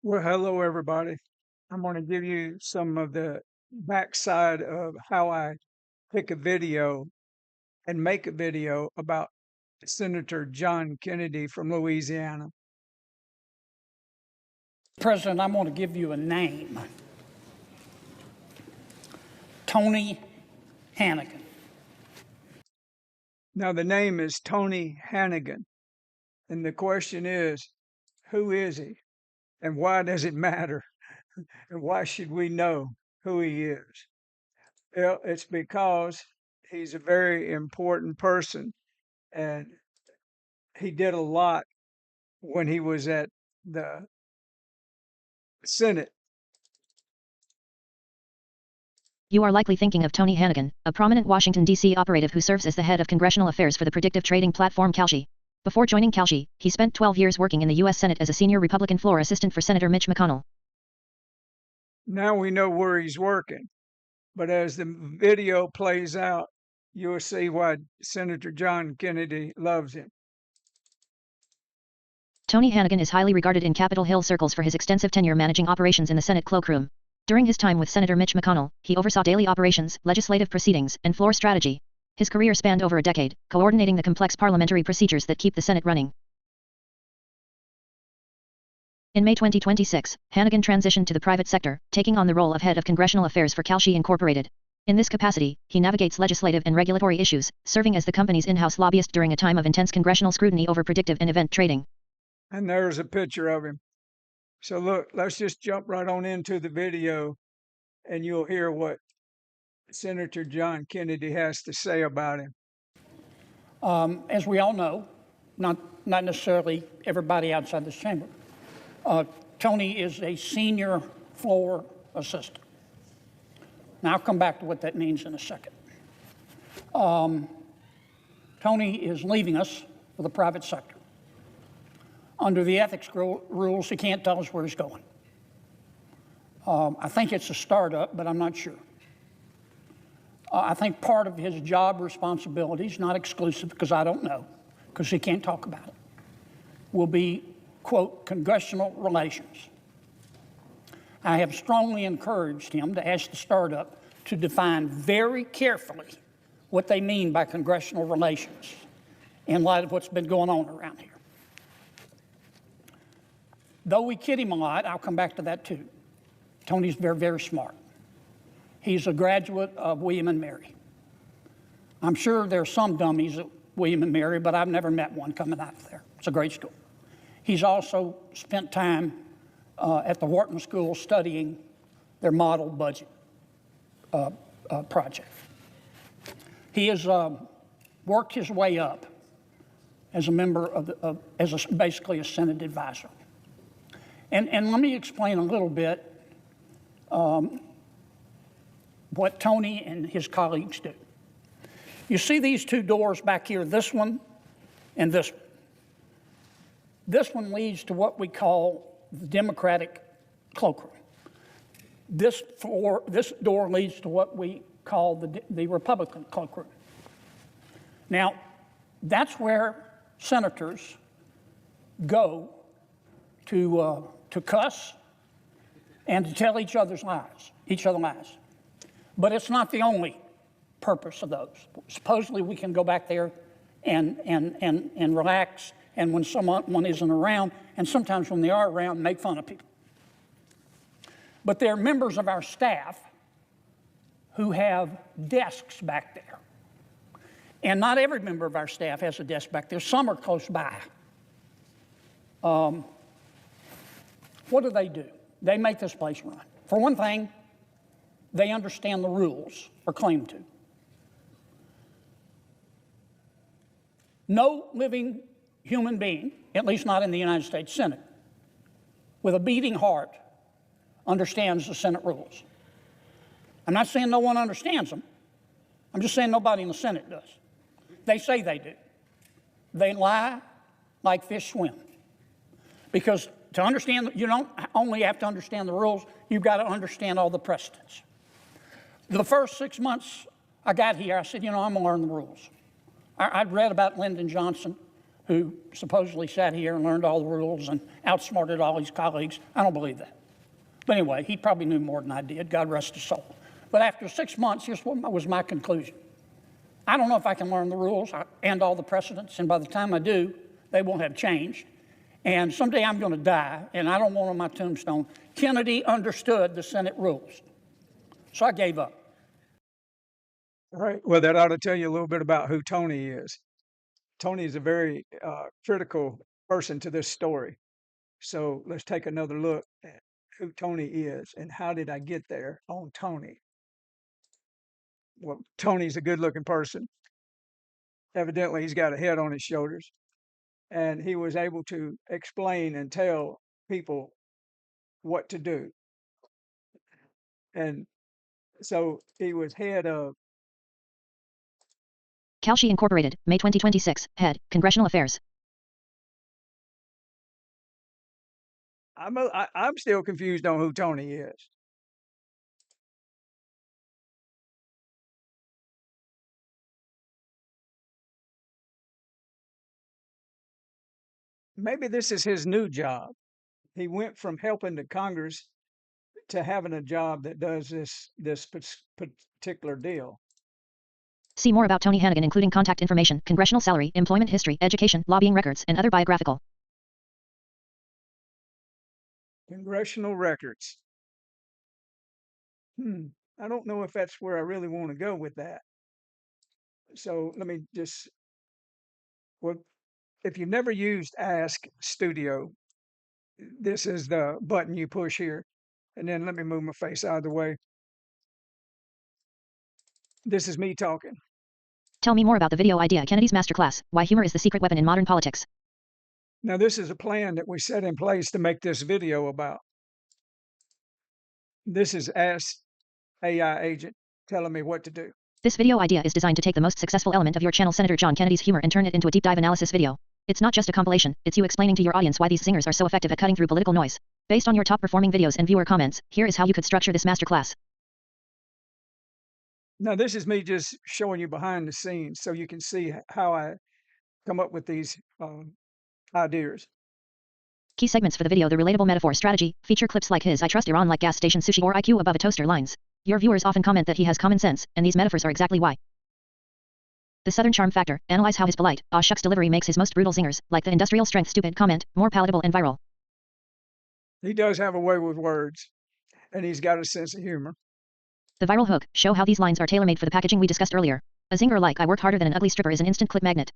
Well, hello, everybody. I'm going to give you some of the backside of how I pick a video and make a video about Senator John Kennedy from Louisiana. President, I'm going to give you a name. Tony Hannigan. Now, the name is Tony Hannigan. And the question is, who is he? And why does it matter? And why should we know who he is? Well, it's because he's a very important person. And he did a lot when he was at the Senate. You are likely thinking of Tony Hannigan, a prominent Washington, D.C. operative who serves as the head of congressional affairs for the predictive trading platform Kalshi. Before joining Kalshi, he spent 12 years working in the U.S. Senate as a senior Republican floor assistant for Senator Mitch McConnell. Now we know where he's working, but as the video plays out, you'll see why Senator John Kennedy loves him. Tony Hannigan is highly regarded in Capitol Hill circles for his extensive tenure managing operations in the Senate Cloakroom. During his time with Senator Mitch McConnell, he oversaw daily operations, legislative proceedings, and floor strategy. His career spanned over a decade, coordinating the complex parliamentary procedures that keep the Senate running. In May 2026, Hannigan transitioned to the private sector, taking on the role of head of congressional affairs for Kalshi Incorporated. In this capacity, he navigates legislative and regulatory issues, serving as the company's in-house lobbyist during a time of intense congressional scrutiny over predictive and event trading. And there's a picture of him. So look, let's just jump right on into the video and you'll hear what Senator John Kennedy has to say about him. As we all know, not necessarily everybody outside this chamber, Tony is a senior floor assistant. Now, I'll come back to what that means in a second. Tony is leaving us for the private sector. Under the ethics rules, he can't tell us where he's going. I think it's a startup, but I'm not sure. I think part of his job responsibilities, not exclusive because I don't know, because he can't talk about it, will be, quote, congressional relations. I have strongly encouraged him to ask the startup to define very carefully what they mean by congressional relations in light of what's been going on around here. Though we kid him a lot, I'll come back to that too. Tony's very, very smart. He's a graduate of William and Mary. I'm sure there are some dummies at William and Mary, but I've never met one coming out of there. It's a great school. He's also spent time at the Wharton School studying their model budget project. He has worked his way up as a member of basically a Senate advisor. And let me explain a little bit what Tony and his colleagues do. You see these two doors back here, this one and this one. This one leads to what we call the Democratic cloakroom. This door leads to what we call the Republican cloakroom. Now, that's where senators go to cuss and to tell each other lies. But it's not the only purpose of those. Supposedly we can go back there and relax, and when someone isn't around, and sometimes when they are around, make fun of people. But there are members of our staff who have desks back there. And not every member of our staff has a desk back there. Some are close by. What do? They make this place run. For one thing, they understand the rules, or claim to. No living human being, at least not in the United States Senate, with a beating heart understands the Senate rules. I'm not saying no one understands them. I'm just saying nobody in the Senate does. They say they do. They lie like fish swim. Because to understand, you don't only have to understand the rules, you've got to understand all the precedents. The first 6 months I got here, I said, I'm going to learn the rules. I'd read about Lyndon Johnson, who supposedly sat here and learned all the rules and outsmarted all his colleagues. I don't believe that. But anyway, he probably knew more than I did, God rest his soul. But after 6 months, here's what was my conclusion. I don't know if I can learn the rules and all the precedents, and by the time I do, they won't have changed. And someday I'm going to die, and I don't want on my tombstone, Kennedy understood the Senate rules. So I gave up. All right. Well, that ought to tell you a little bit about who Tony is. Tony is a very critical person to this story. So let's take another look at who Tony is and how did I get there on Tony. Well, Tony's a good-looking person. Evidently, he's got a head on his shoulders, and he was able to explain and tell people what to do. And so he was head of Kalshi Incorporated, May 2026, head, Congressional Affairs. I'm still confused on who Tony is. Maybe this is his new job. He went from helping the Congress to having a job that does this particular deal. See more about Tony Hannigan, including contact information, congressional salary, employment history, education, lobbying records, and other biographical. Congressional records. I don't know if that's where I really want to go with that. So let me just, well, if you've never used Ask Studio, this is the button you push here. And then let me move my face out of the way. This is me talking. Tell me more about the video idea, Kennedy's Masterclass, Why Humor is the Secret Weapon in Modern Politics. Now, this is a plan that we set in place to make this video about. This is Ask AI Agent telling me what to do. This video idea is designed to take the most successful element of your channel, Senator John Kennedy's humor, and turn it into a deep dive analysis video. It's not just a compilation, it's you explaining to your audience why these zingers are so effective at cutting through political noise. Based on your top performing videos and viewer comments, here is how you could structure this masterclass. Now, this is me just showing you behind the scenes so you can see how I come up with these ideas. Key segments for the video: the relatable metaphor strategy, feature clips like his I trust Iran like gas station sushi or IQ above a toaster lines. Your viewers often comment that he has common sense, and these metaphors are exactly why. The Southern charm factor, analyze how his polite, aw shucks delivery makes his most brutal zingers, like the industrial strength stupid comment, more palatable and viral. He does have a way with words, and he's got a sense of humor. The viral hook, show how these lines are tailor-made for the packaging we discussed earlier. A zinger like I work harder than an ugly stripper is an instant clip magnet.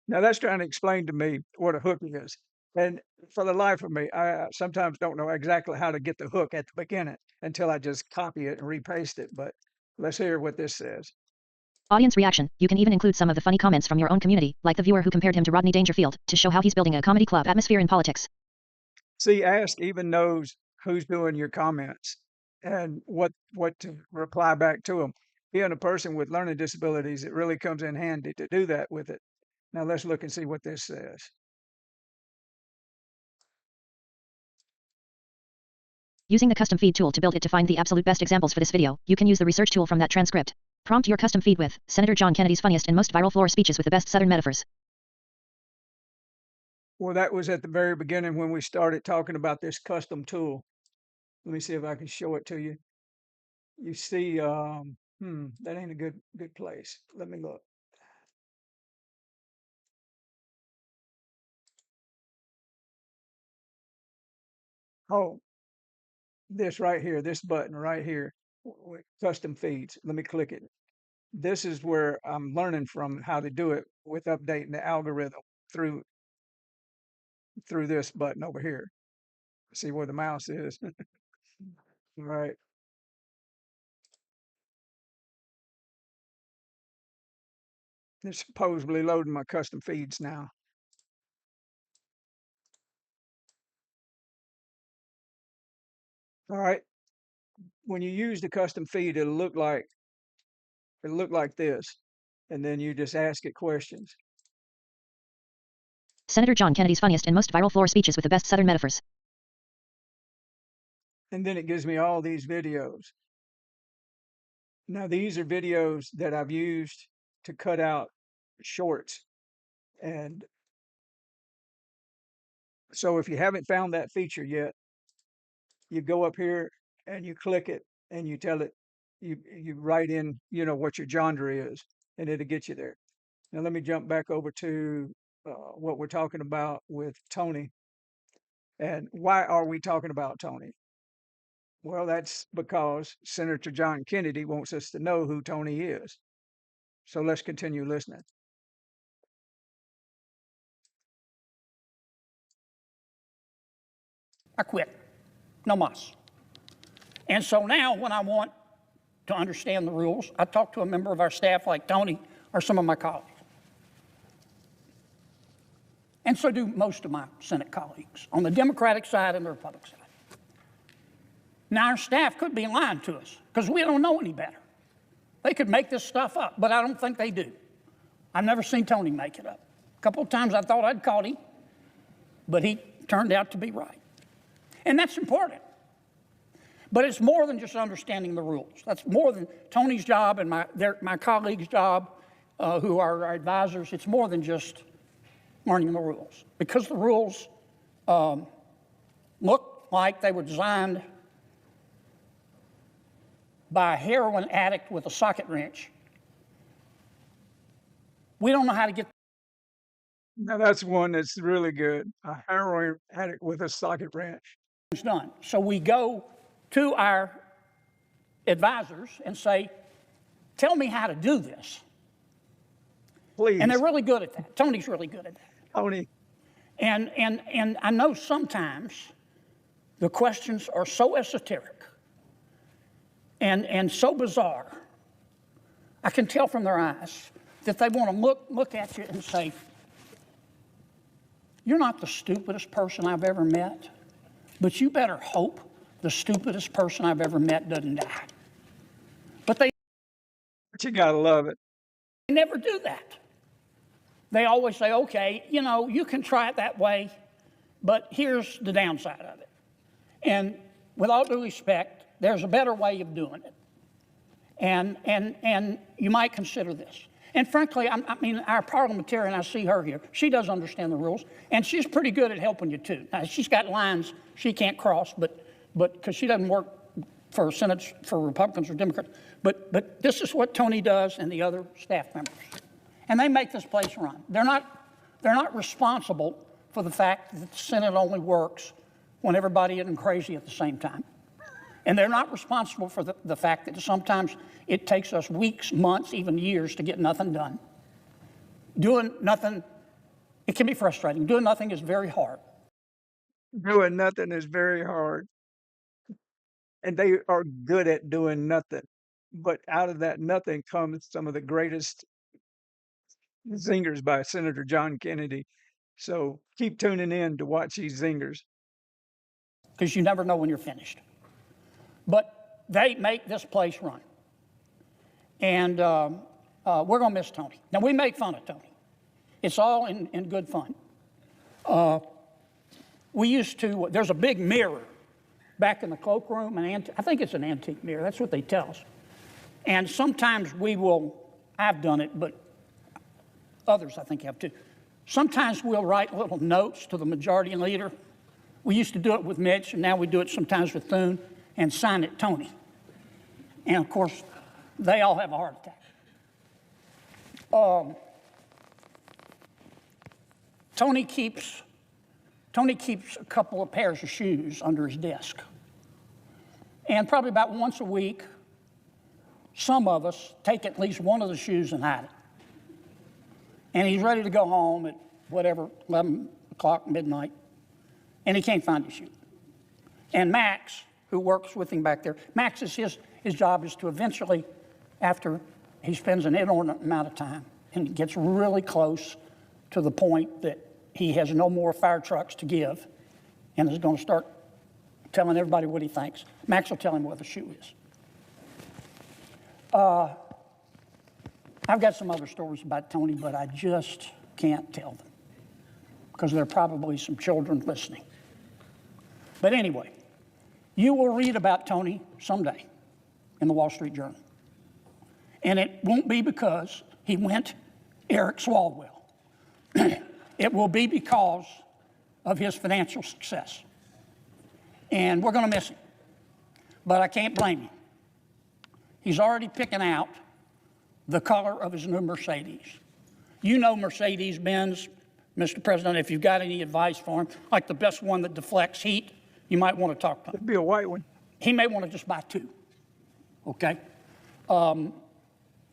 Now that's trying to explain to me what a hook is. And for the life of me, I sometimes don't know exactly how to get the hook at the beginning until I just copy it and repaste it. But let's hear what this says. Audience reaction. You can even include some of the funny comments from your own community, like the viewer who compared him to Rodney Dangerfield, to show how he's building a comedy club atmosphere in politics. See, Ask even knows who's doing your comments and what to reply back to them. Being a person with learning disabilities, it really comes in handy to do that with it. Now let's look and see what this says. Using the custom feed tool to build it to find the absolute best examples for this video, you can use the research tool from that transcript. Prompt your custom feed with Senator John Kennedy's funniest and most viral floor speeches with the best Southern metaphors. Well, that was at the very beginning when we started talking about this custom tool. Let me see if I can show it to you. You see, that ain't a good place. Let me look. Oh, this right here, this button right here, custom feeds. Let me click it. This is where I'm learning from how to do it with updating the algorithm through this button over here. See where the mouse is. All right. It's supposedly loading my custom feeds now. All right. When you use the custom feed, it'll look like this. And then you just ask it questions. Senator John Kennedy's funniest and most viral floor speeches with the best Southern metaphors. And then it gives me all these videos. Now, these are videos that I've used to cut out shorts And so if you haven't found that feature yet, you go up here and you click it and you tell it, you write in, what your genre is, and it'll get you there. Now let me jump back over to what we're talking about with Tony. And why are we talking about Tony? Well, that's because Senator John Kennedy wants us to know who Tony is. So let's continue listening. I quit. No mas. And so now when I want to understand the rules, I talk to a member of our staff like Tony or some of my colleagues. And so do most of my Senate colleagues on the Democratic side and the Republican side. Now, our staff could be lying to us because we don't know any better. They could make this stuff up, but I don't think they do. I've never seen Tony make it up. A couple of times I thought I'd caught him, but he turned out to be right. And that's important. But it's more than just understanding the rules. That's more than Tony's job and my colleagues' job, who are our advisors. It's more than just learning the rules, because the rules look like they were designed by a heroin addict with a socket wrench. We don't know how to get. Now that's one that's really good. A heroin addict with a socket wrench. Things done. So we go to our advisors and say, tell me how to do this. Please. And they're really good at that. Tony's really good at that. Tony. And I know sometimes the questions are so esoteric and so bizarre. I can tell from their eyes that they want to look at you and say, you're not the stupidest person I've ever met, but you better hope the stupidest person I've ever met doesn't die. But you gotta love it. They never do that. They always say, okay, you can try it that way, but here's the downside of it. And with all due respect, there's a better way of doing it. And you might consider this. And frankly, our parliamentarian, I see her here, she does understand the rules, and she's pretty good at helping you too. Now, she's got lines she can't cross, but because she doesn't work for Senate, for Republicans or Democrats, but this is what Tony does and the other staff members. And they make this place run. They're not responsible for the fact that the Senate only works when everybody isn't crazy at the same time. And they're not responsible for the fact that sometimes it takes us weeks, months, even years to get nothing done. Doing nothing, it can be frustrating. Doing nothing is very hard. Doing nothing is very hard. And they are good at doing nothing. But out of that nothing comes some of the greatest zingers by Senator John Kennedy. So keep tuning in to watch these zingers. Because you never know when you're finished. But they make this place run. And we're going to miss Tony. Now, we make fun of Tony. It's all in good fun. We used to, there's a big mirror back in the cloakroom, I think it's an antique mirror. That's what they tell us. And sometimes I've done it, but others I think have too. Sometimes we'll write little notes to the majority leader. We used to do it with Mitch, and now we do it sometimes with Thune, and sign it Tony. And of course, they all have a heart attack. Tony keeps a couple of pairs of shoes under his desk. And probably about once a week, some of us take at least one of the shoes and hide it. And he's ready to go home at whatever, 11 o'clock, midnight, and he can't find his shoe. And Max, who works with him back there, Max is his job is to eventually, after he spends an inordinate amount of time and gets really close to the point that he has no more fire trucks to give and is going to start telling everybody what he thinks, Max will tell him where the shoe is. I've got some other stories about Tony, but I just can't tell them because there are probably some children listening. But anyway, you will read about Tony someday in the Wall Street Journal. And it won't be because he went Eric Swalwell. it will be because of his financial success. And we're going to miss him. But I can't blame him. He's already picking out the color of his new Mercedes. You know Mercedes-Benz, Mr. President, if you've got any advice for him, like the best one that deflects heat, you might want to talk to him. It'd be a white one. He may want to just buy two, okay? But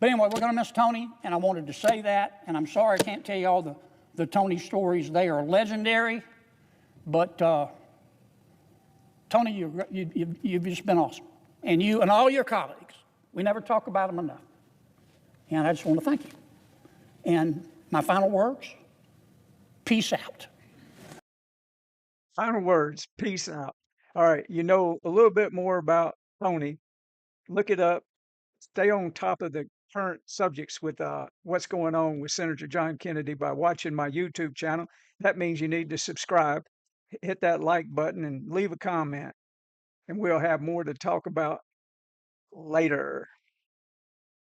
anyway, we're going to miss Tony, and I wanted to say that, and I'm sorry I can't tell you all the Tony stories. They are legendary, but Tony, you've just been awesome. And you and all your colleagues, we never talk about them enough. And I just want to thank you. And my final words, peace out. Final words, peace out. All right, you know a little bit more about Tony. Look it up. Stay on top of the current subjects with what's going on with Senator John Kennedy by watching my YouTube channel. That means you need to subscribe, hit that like button, and leave a comment. And we'll have more to talk about later.